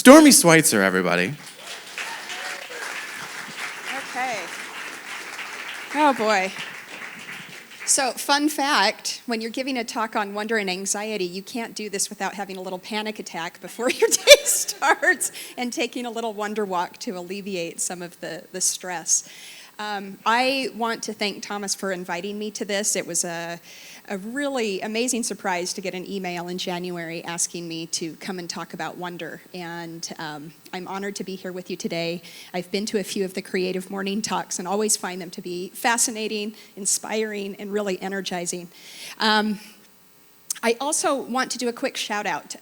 Stormy Sweitzer, everybody. Okay. Oh, boy. So, fun fact, when you're giving a talk on wonder and anxiety, you can't do this without having a little panic attack before your day starts and taking a little wonder walk to alleviate some of the stress. I want to thank Thomas for inviting me to this. It was a really amazing surprise to get an email in January asking me to come and talk about wonder. And I'm honored to be here with you today. I've been to a few of the Creative Morning talks and always find them to be fascinating, inspiring, and really energizing. I also want to do a quick shout out.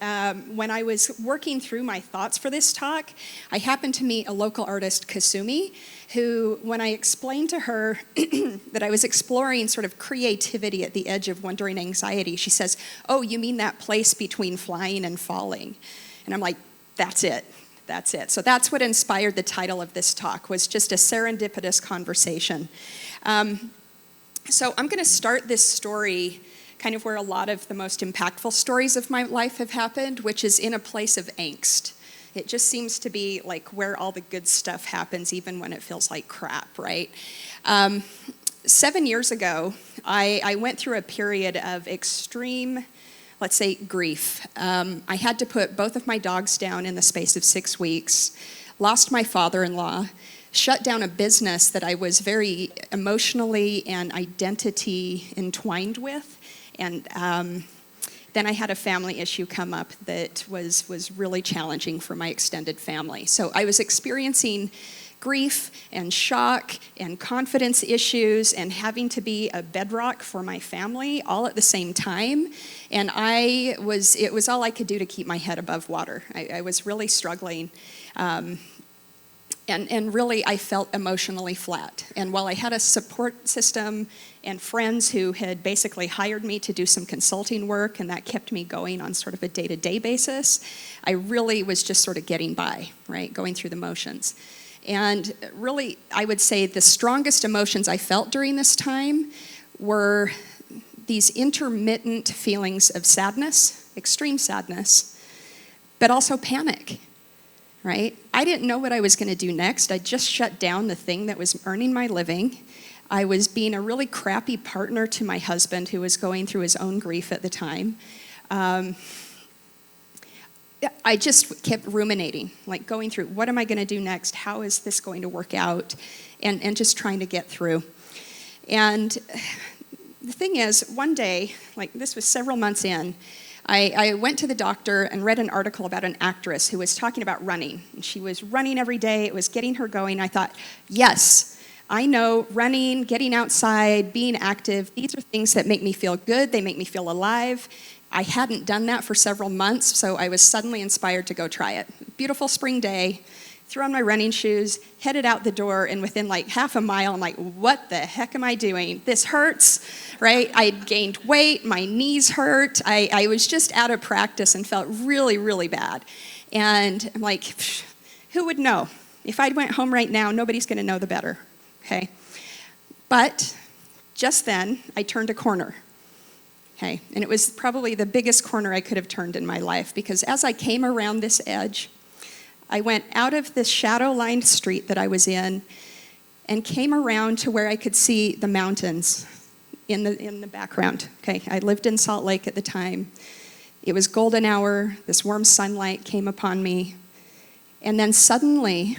When I was working through my thoughts for this talk, I happened to meet a local artist, Kasumi, who, when I explained to her that I was exploring sort of creativity at the edge of wonder and anxiety, she says, "Oh, you mean that place between flying and falling?" And I'm like, that's it. That's it. So that's what inspired the title of this talk, was just a serendipitous conversation. So I'm going to start this story kind of where a lot of the most impactful stories of my life have happened, which is in a place of angst. It just seems to be like where all the good stuff happens, even when it feels like crap, right? 7 years ago, I went through a period of extreme, let's say, grief. I had to put both of my dogs down in the space of 6 weeks, lost my father-in-law, shut down a business that I was very emotionally and identity entwined with, and then I had a family issue come up that was really challenging for my extended family. So I was experiencing grief and shock and confidence issues and having to be a bedrock for my family all at the same time. And it was all I could do to keep my head above water. I was really struggling. And really, I felt emotionally flat. And while I had a support system and friends who had basically hired me to do some consulting work, and that kept me going on sort of a day-to-day basis, I really was just sort of getting by, right, going through the motions. And really, I would say the strongest emotions I felt during this time were these intermittent feelings of sadness, extreme sadness, but also panic. Right? I didn't know what I was going to do next. I just shut down the thing that was earning my living. I was being a really crappy partner to my husband, who was going through his own grief at the time. I just kept ruminating, like going through, what am I going to do next? How is this going to work out? And just trying to get through. And the thing is, one day, like this was several months in, I went to the doctor and read an article about an actress who was talking about running. And she was running every day. It was getting her going. I thought, yes, I know running, getting outside, being active, these are things that make me feel good. They make me feel alive. I hadn't done that for several months, so I was suddenly inspired to go try it. Beautiful spring day, threw on my running shoes, headed out the door, and within like half a mile, I'm like, what the heck am I doing? This hurts, right? I'd gained weight, my knees hurt. I was just out of practice and felt really, really bad. And I'm like, who would know? If I went home right now, nobody's gonna know the better, okay? But just then, I turned a corner, okay? And it was probably the biggest corner I could have turned in my life, because as I came around this edge, I went out of this shadow-lined street that I was in and came around to where I could see the mountains in the background. Okay, I lived in Salt Lake at the time. It was golden hour. This warm sunlight came upon me. And then suddenly,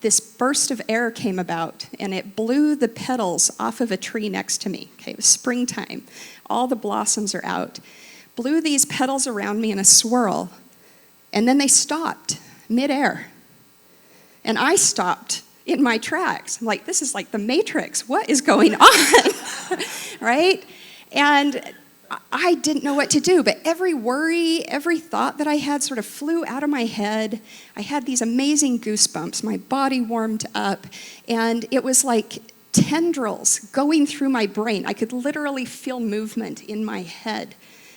this burst of air came about, and it blew the petals off of a tree next to me. Okay, it was springtime. All the blossoms are out. Blew these petals around me in a swirl, and then they stopped midair. And I stopped in my tracks. I'm like, this is like the Matrix. What is going on? Right? And I didn't know what to do, but every worry, every thought that I had sort of flew out of my head. I had these amazing goosebumps. My body warmed up, and it was like tendrils going through my brain. I could literally feel movement in my head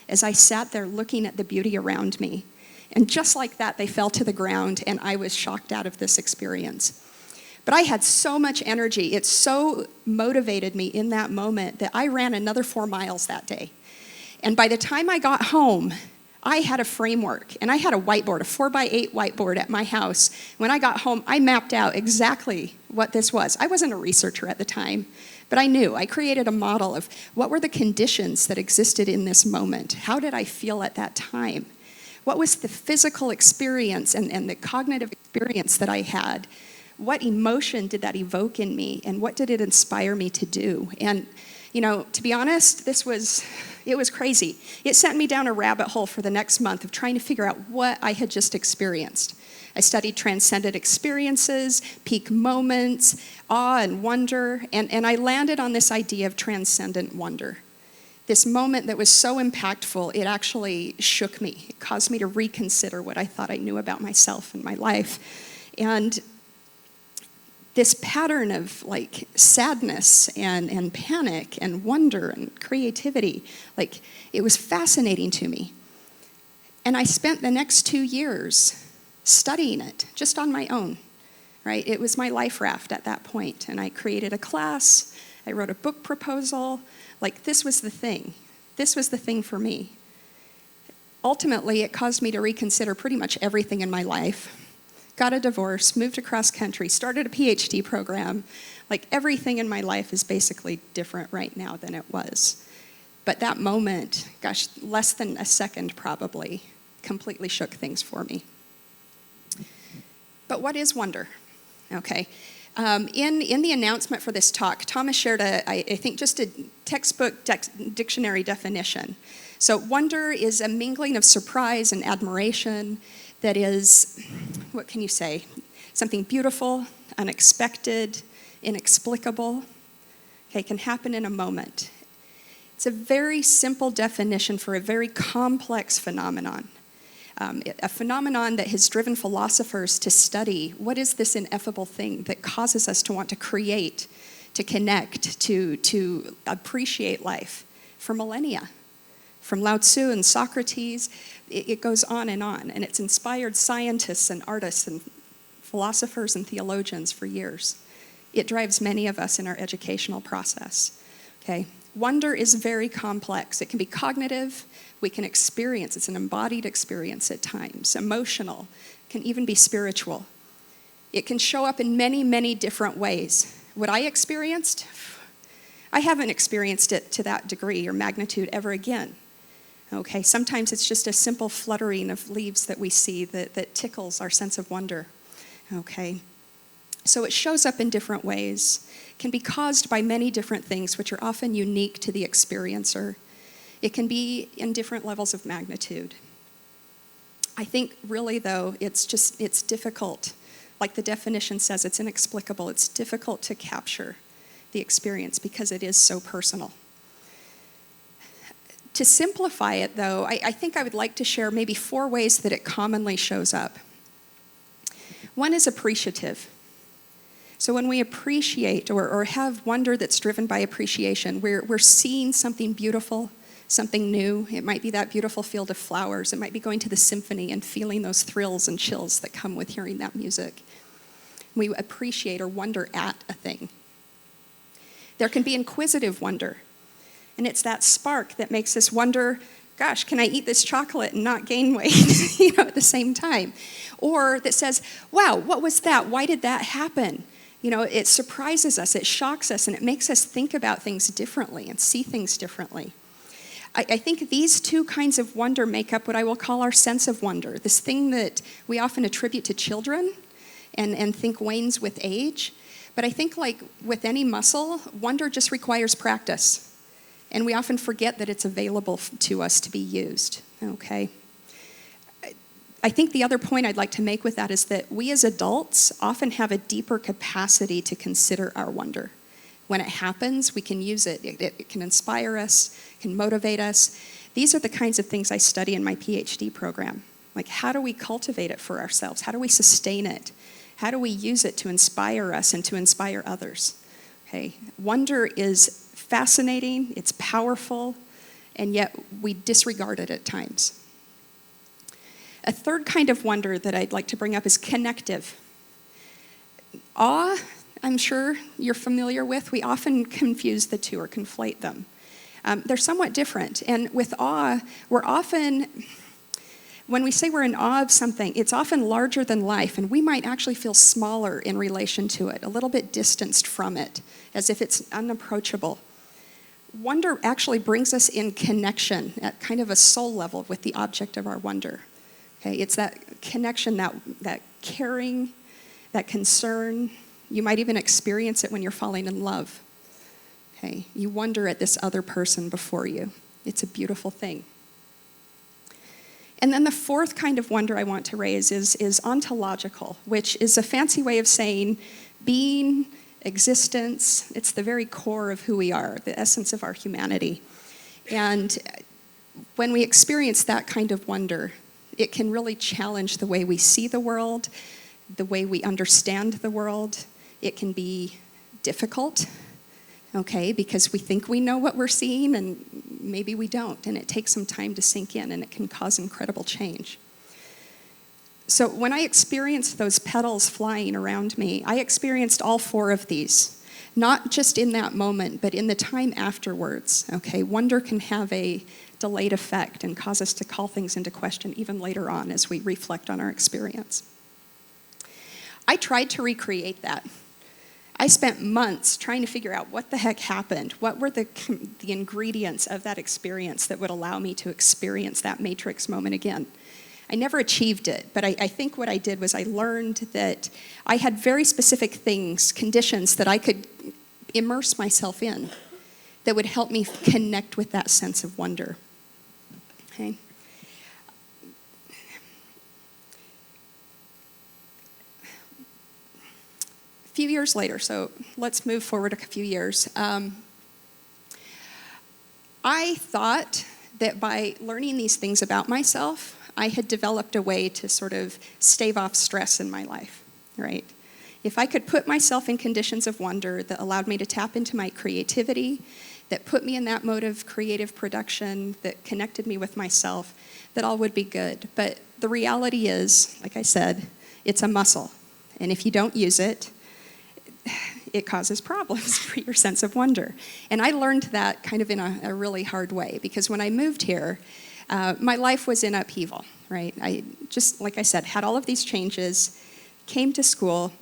as I sat there looking at the beauty around me. And just like that, they fell to the ground, and I was shocked out of this experience. But I had so much energy. It so motivated me in that moment that I ran another 4 miles that day. And by the time I got home, I had a framework, and I had a whiteboard, a 4x8 whiteboard at my house. When I got home, I mapped out exactly what this was. I wasn't a researcher at the time, but I knew. I created a model of what were the conditions that existed in this moment. How did I feel at that time? What was the physical experience and the cognitive experience that I had? What emotion did that evoke in me, and what did it inspire me to do? And to be honest, it was crazy. It sent me down a rabbit hole for the next month of trying to figure out what I had just experienced. I studied transcendent experiences, peak moments, awe and wonder, and I landed on this idea of transcendent wonder. This moment that was so impactful, it actually shook me. It caused me to reconsider what I thought I knew about myself and my life. And this pattern of sadness and panic and wonder and creativity, it was fascinating to me. And I spent the next 2 years studying it just on my own, right? It was my life raft at that point. And I created a class, I wrote a book proposal. This was the thing. This was the thing for me. Ultimately, it caused me to reconsider pretty much everything in my life. Got a divorce, moved across country, started a PhD program. Everything in my life is basically different right now than it was. But that moment, less than a second probably, completely shook things for me. But what is wonder? Okay. In the announcement for this talk, Thomas shared I think just a textbook dictionary definition. So wonder is a mingling of surprise and admiration that is, what can you say? Something beautiful, unexpected, inexplicable. Okay, can happen in a moment. It's a very simple definition for a very complex phenomenon. A phenomenon that has driven philosophers to study what is this ineffable thing that causes us to want to create, to connect, to appreciate life for millennia. From Lao Tzu and Socrates, it goes on, and it's inspired scientists and artists and philosophers and theologians for years. It drives many of us in our educational process. Okay, wonder is very complex. It can be cognitive. We can experience. It's an embodied experience at times. Emotional. Can even be spiritual. It can show up in many, many different ways. What I experienced, I haven't experienced it to that degree or magnitude ever again. Okay, sometimes it's just a simple fluttering of leaves that we see that tickles our sense of wonder. Okay, so it shows up in different ways, can be caused by many different things which are often unique to the experiencer. It can be in different levels of magnitude. I think really though, it's difficult. Like the definition says, it's inexplicable. It's difficult to capture the experience because it is so personal. To simplify it, though, I think I would like to share maybe 4 ways that it commonly shows up. One is appreciative. So when we appreciate or have wonder that's driven by appreciation, we're seeing something beautiful, something new. It might be that beautiful field of flowers. It might be going to the symphony and feeling those thrills and chills that come with hearing that music. We appreciate or wonder at a thing. There can be inquisitive wonder. And it's that spark that makes us wonder, gosh, can I eat this chocolate and not gain weight, at the same time? Or that says, wow, what was that? Why did that happen? It surprises us, it shocks us, and it makes us think about things differently and see things differently. I think these 2 kinds of wonder make up what I will call our sense of wonder, this thing that we often attribute to children and think wanes with age. But I think like with any muscle, wonder just requires practice. And we often forget that it's available to us to be used, okay? I think the other point I'd like to make with that is that we as adults often have a deeper capacity to consider our wonder. When it happens, we can use it. It can inspire us, can motivate us. These are the kinds of things I study in my PhD program. Like, how do we cultivate it for ourselves? How do we sustain it? How do we use it to inspire us and to inspire others? Okay, wonder is fascinating, it's powerful, and yet we disregard it at times. A third kind of wonder that I'd like to bring up is connective. Awe, I'm sure you're familiar with. We often confuse the 2 or conflate them. They're somewhat different, and with awe, we're often when we say we're in awe of something, it's often larger than life, and we might actually feel smaller in relation to it, a little bit distanced from it, as if it's unapproachable. Wonder actually brings us in connection at kind of a soul level with the object of our wonder. Okay, it's that connection, that caring, that concern. You might even experience it when you're falling in love. Okay, you wonder at this other person before you. It's a beautiful thing. And then the fourth kind of wonder I want to raise is ontological, which is a fancy way of saying being, existence. It's the very core of who we are, the essence of our humanity. And when we experience that kind of wonder, it can really challenge the way we see the world, the way we understand the world. It can be difficult, okay, because we think we know what we're seeing and maybe we don't, and it takes some time to sink in, and it can cause incredible change. So when I experienced those petals flying around me, I experienced all four of these, not just in that moment, but in the time afterwards, okay? Wonder can have a delayed effect and cause us to call things into question even later on as we reflect on our experience. I tried to recreate that. I spent months trying to figure out what the heck happened. What were the ingredients of that experience that would allow me to experience that matrix moment again? I never achieved it, but I think what I did was I learned that I had very specific things, conditions that I could immerse myself in that would help me connect with that sense of wonder. Okay? A few years later, so let's move forward a few years. I thought that by learning these things about myself, I had developed a way to sort of stave off stress in my life, right? If I could put myself in conditions of wonder that allowed me to tap into my creativity, that put me in that mode of creative production, that connected me with myself, that all would be good. But the reality is, like I said, it's a muscle. And if you don't use it, it causes problems for your sense of wonder. And I learned that kind of in a really hard way, because when I moved here, my life was in upheaval, right? I just, like I said, had all of these changes, came to school.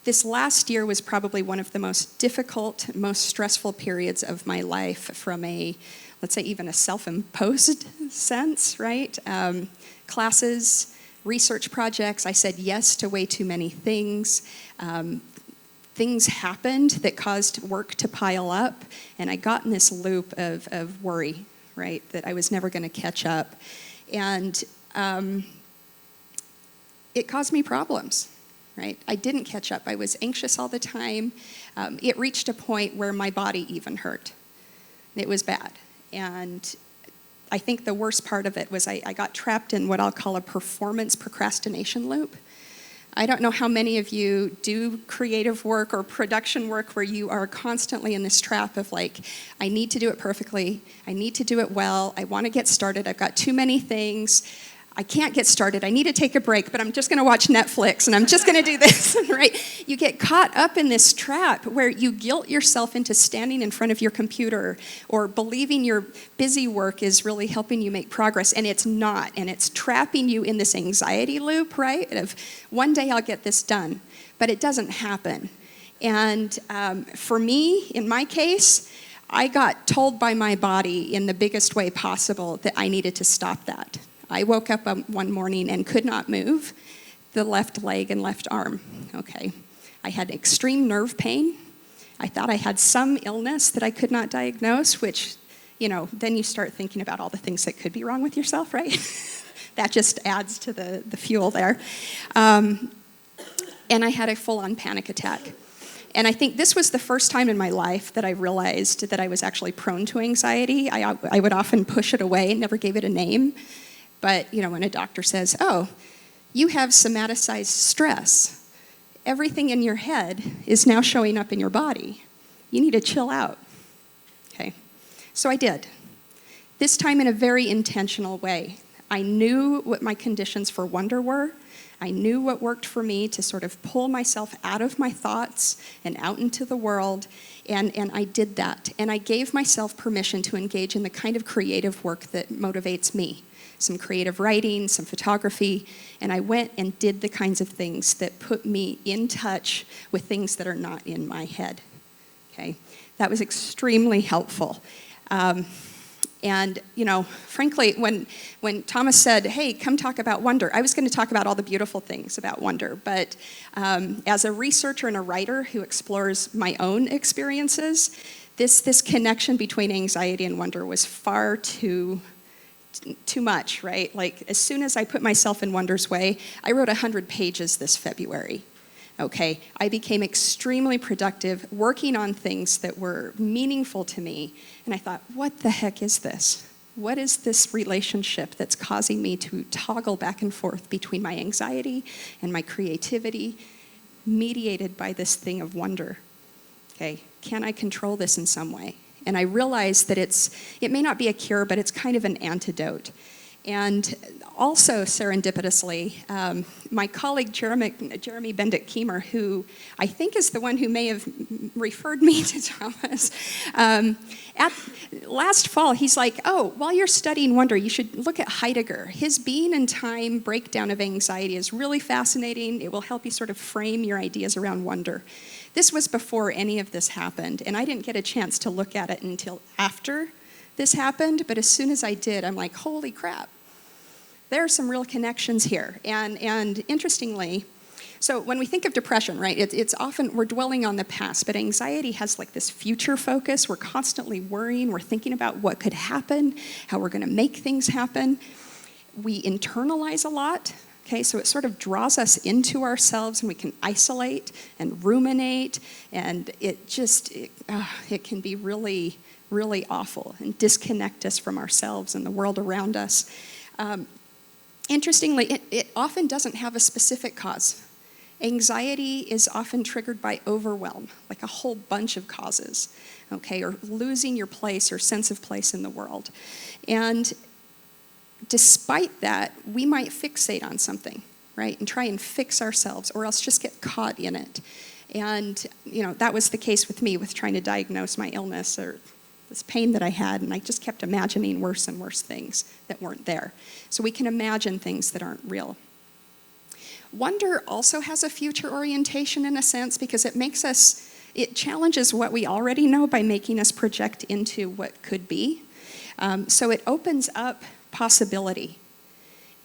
This last year was probably one of the most difficult, most stressful periods of my life from a, let's say, even a self-imposed sense, right? Classes, research projects, I said yes to way too many things. Things happened that caused work to pile up, and I got in this loop of worry, right, that I was never going to catch up. And it caused me problems, right? I didn't catch up. I was anxious all the time. It reached a point where my body even hurt. It was bad. And I think the worst part of it was I got trapped in what I'll call a performance procrastination loop. I don't know how many of you do creative work or production work where you are constantly in this trap of like, I need to do it perfectly, I need to do it well, I want to get started, I've got too many things, I can't get started, I need to take a break, but I'm just going to watch Netflix and I'm just going to do this, right? You get caught up in this trap where you guilt yourself into standing in front of your computer or believing your busy work is really helping you make progress, and it's not, and it's trapping you in this anxiety loop, right? Of one day I'll get this done, but it doesn't happen. And for me, in my case, I got told by my body in the biggest way possible that I needed to stop that. I woke up one morning and could not move the left leg and left arm, okay? I had extreme nerve pain. I thought I had some illness that I could not diagnose, which, you know, then you start thinking about all the things that could be wrong with yourself, right? That just adds to the fuel there. And I had a full-on panic attack. And I think this was the first time in my life that I realized that I was actually prone to anxiety. I would often push it away, never gave it a name. But, you know, when a doctor says, oh, you have somaticized stress, everything in your head is now showing up in your body. You need to chill out. Okay, so I did. This time in a very intentional way. I knew what my conditions for wonder were. I knew what worked for me to sort of pull myself out of my thoughts and out into the world, and I did that. And I gave myself permission to engage in the kind of creative work that motivates me. Some creative writing, some photography, and I went and did the kinds of things that put me in touch with things that are not in my head. Okay, that was extremely helpful. And, frankly, when Thomas said, hey, come talk about wonder, I was going to talk about all the beautiful things about wonder. But as a researcher and a writer who explores my own experiences, this connection between anxiety and wonder was far too much, right? Like, as soon as I put myself in wonder's way, I wrote 100 pages this February. Okay, I became extremely productive working on things that were meaningful to me, and I thought, what the heck is this? What is this relationship that's causing me to toggle back and forth between my anxiety and my creativity, mediated by this thing of wonder? Okay, can I control this in some way? And I realized that it may not be a cure, but it's kind of an antidote. And also, serendipitously, my colleague Jeremy Bendick-Kiemer, who I think is the one who may have referred me to Thomas, last fall, he's like, oh, while you're studying wonder, you should look at Heidegger. His being and time breakdown of anxiety is really fascinating. It will help you sort of frame your ideas around wonder. This was before any of this happened, and I didn't get a chance to look at it until after this happened, but as soon as I did, I'm like, holy crap. There are some real connections here. And interestingly, so when we think of depression, right, it's often, we're dwelling on the past, but anxiety has like this future focus. We're constantly worrying. We're thinking about what could happen, how we're going to make things happen. We internalize a lot. Okay, so it sort of draws us into ourselves, and we can isolate and ruminate, and it can be really, really awful and disconnect us from ourselves and the world around us. Interestingly, it often doesn't have a specific cause. Anxiety is often triggered by overwhelm, like a whole bunch of causes, okay, or losing your place or sense of place in the world. And despite that, we might fixate on something, right, and try and fix ourselves, or else just get caught in it. And, that was the case with me with trying to diagnose my illness or this pain that I had, and I just kept imagining worse and worse things that weren't there. So we can imagine things that aren't real. Wonder also has a future orientation in a sense, because it challenges what we already know by making us project into what could be. So it opens up possibility.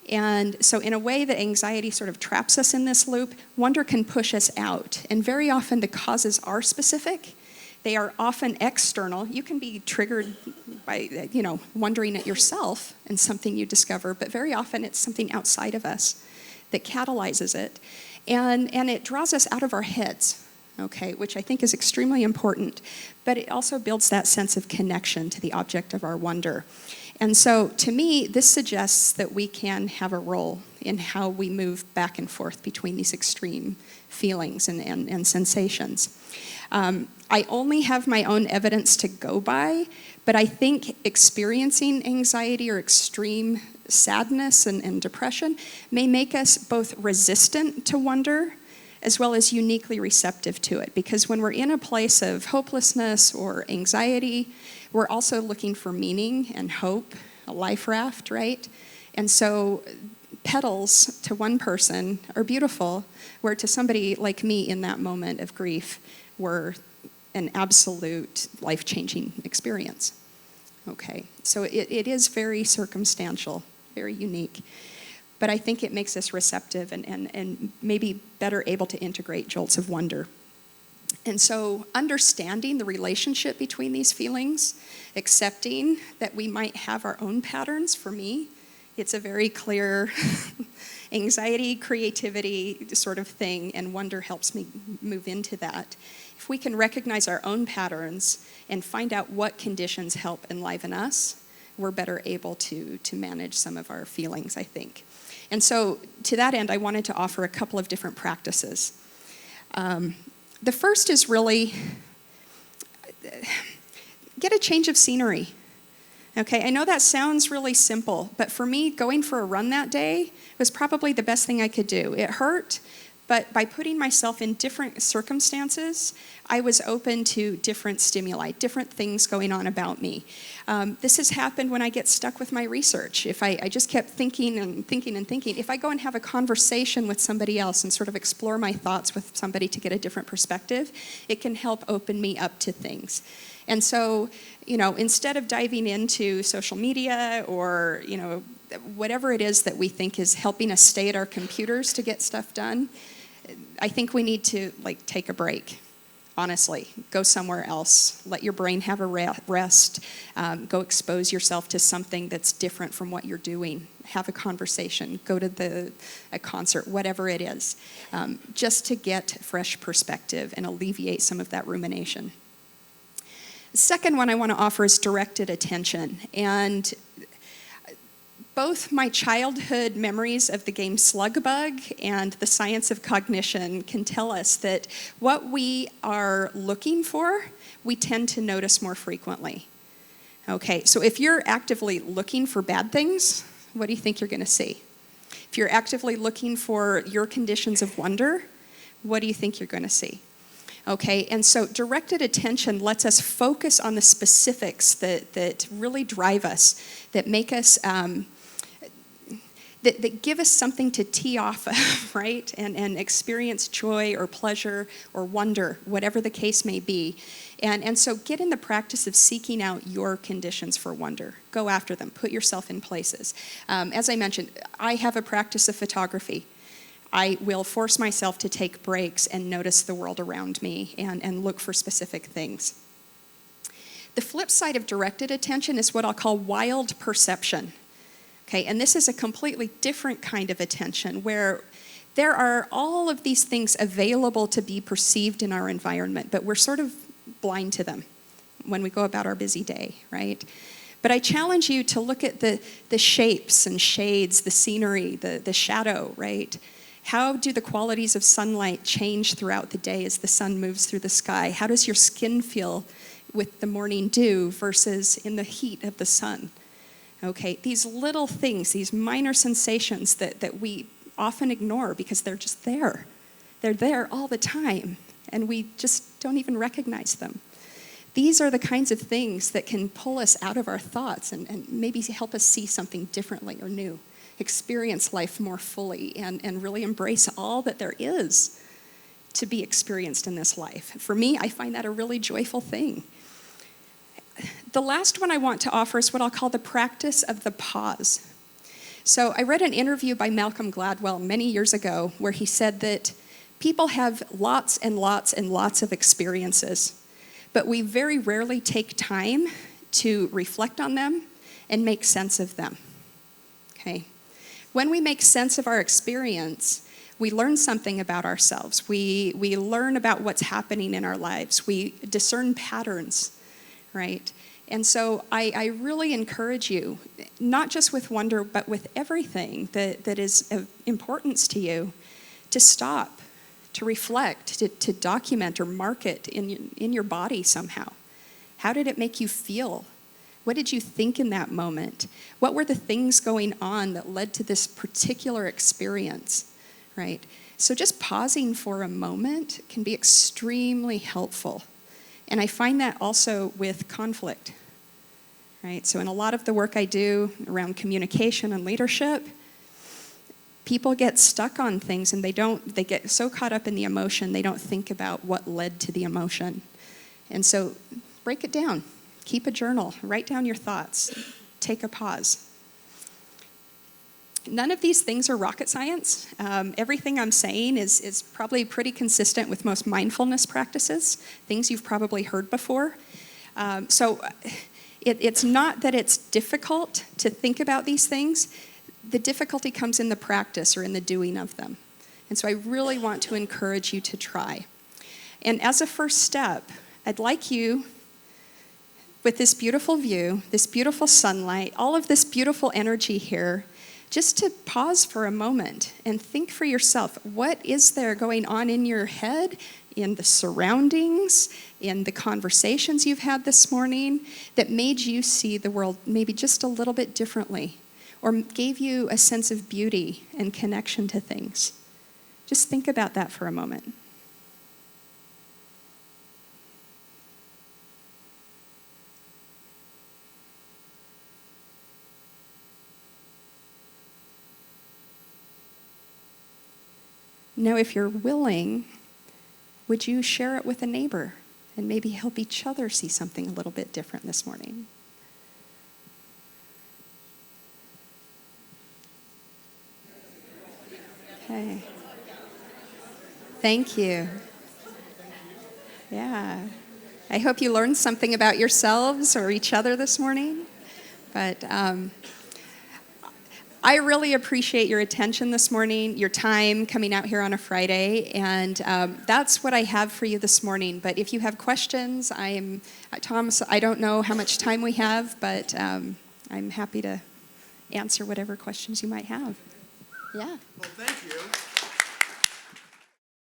And so in a way that anxiety sort of traps us in this loop, wonder can push us out. And very often the causes are specific. They are often external. You can be triggered by, wondering at yourself and something you discover, but very often it's something outside of us that catalyzes it. And it draws us out of our heads, okay, which I think is extremely important. But it also builds that sense of connection to the object of our wonder. And so, to me, this suggests that we can have a role in how we move back and forth between these extreme feelings and sensations. I only have my own evidence to go by, but I think experiencing anxiety or extreme sadness and depression may make us both resistant to wonder as well as uniquely receptive to it. Because when we're in a place of hopelessness or anxiety, we're also looking for meaning and hope, a life raft, right? And so petals to one person are beautiful, where to somebody like me in that moment of grief were an absolute life-changing experience. Okay, so it is very circumstantial, very unique. But I think it makes us receptive and maybe better able to integrate jolts of wonder. And so understanding the relationship between these feelings, accepting that we might have our own patterns. For me, it's a very clear anxiety, creativity sort of thing, and wonder helps me move into that. If we can recognize our own patterns and find out what conditions help enliven us, we're better able to manage some of our feelings, I think. And so to that end, I wanted to offer a couple of different practices. The first is really get a change of scenery. Okay, I know that sounds really simple, but for me, going for a run that day was probably the best thing I could do. It hurt, but by putting myself in different circumstances, I was open to different stimuli, different things going on about me. This has happened when I get stuck with my research. If I just kept thinking and thinking and thinking, if I go and have a conversation with somebody else and sort of explore my thoughts with somebody to get a different perspective, it can help open me up to things. And so, instead of diving into social media or, whatever it is that we think is helping us stay at our computers to get stuff done, I think we need to take a break. Honestly, go somewhere else. Let your brain have a rest. Go expose yourself to something that's different from what you're doing. Have a conversation. Go to a concert, whatever it is, just to get fresh perspective and alleviate some of that rumination. The second one I want to offer is directed attention. And both my childhood memories of the game Slugbug and the science of cognition can tell us that what we are looking for, we tend to notice more frequently. Okay, so if you're actively looking for bad things, what do you think you're going to see? If you're actively looking for your conditions of wonder, what do you think you're going to see? Okay, and so directed attention lets us focus on the specifics that really drive us, that make us that give us something to tee off of, right? And experience joy or pleasure or wonder, whatever the case may be. And so get in the practice of seeking out your conditions for wonder. Go after them. Put yourself in places. As I mentioned, I have a practice of photography. I will force myself to take breaks and notice the world around me and look for specific things. The flip side of directed attention is what I'll call wild perception. Okay, and this is a completely different kind of attention where there are all of these things available to be perceived in our environment, but we're sort of blind to them when we go about our busy day, right? But I challenge you to look at the shapes and shades, the scenery, the shadow, right? How do the qualities of sunlight change throughout the day as the sun moves through the sky? How does your skin feel with the morning dew versus in the heat of the sun? Okay, these little things, these minor sensations that we often ignore because they're just there. They're there all the time, and we just don't even recognize them. These are the kinds of things that can pull us out of our thoughts and maybe help us see something differently or new, experience life more fully, and really embrace all that there is to be experienced in this life. For me, I find that a really joyful thing. The last one I want to offer is what I'll call the practice of the pause. So I read an interview by Malcolm Gladwell many years ago where he said that people have lots and lots and lots of experiences, but we very rarely take time to reflect on them and make sense of them. Okay? When we make sense of our experience, we learn something about ourselves. We learn about what's happening in our lives. We discern patterns. Right? And so I really encourage you, not just with wonder, but with everything that is of importance to you, to stop, to reflect, to document or mark it in your body somehow. How did it make you feel? What did you think in that moment? What were the things going on that led to this particular experience? Right? So just pausing for a moment can be extremely helpful. And I find that also with conflict, right? So in a lot of the work I do around communication and leadership, people get stuck on things and they get so caught up in the emotion, they don't think about what led to the emotion. And so break it down, keep a journal, write down your thoughts, take a pause. None of these things are rocket science. Everything I'm saying is probably pretty consistent with most mindfulness practices, things you've probably heard before. So it's not that it's difficult to think about these things. The difficulty comes in the practice or in the doing of them. And so I really want to encourage you to try. And as a first step, I'd like you, with this beautiful view, this beautiful sunlight, all of this beautiful energy here, just to pause for a moment and think for yourself, what is there going on in your head, in the surroundings, in the conversations you've had this morning that made you see the world maybe just a little bit differently, or gave you a sense of beauty and connection to things? Just think about that for a moment. Now, if you're willing, would you share it with a neighbor and maybe help each other see something a little bit different this morning? Okay. Thank you. Yeah. I hope you learned something about yourselves or each other this morning. But I really appreciate your attention this morning, your time coming out here on a Friday, and that's what I have for you this morning. But if you have questions, Thomas, I don't know how much time we have, but I'm happy to answer whatever questions you might have. Yeah. Well, thank you.